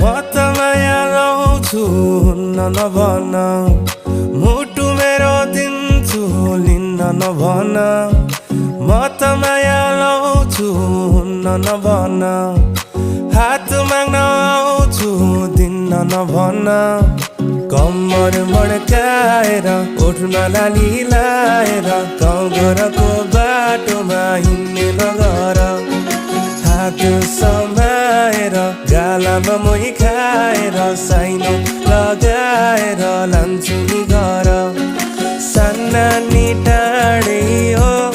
म त माया लाउँछु नभन मुटु मेरो दिन्छु लिन्न नभन म त माया लाउँछु नभन हात माग्न आउँछु दिन्न नभन कम्मर मड्काएर ओठमा लाली लाएर गाउँ घरको बाटोमा हिँड्ने नगर हात समाएर गालामा मोही खाएर साइनो लगाएर लान्छु नि घर सान्नानी टाढै हो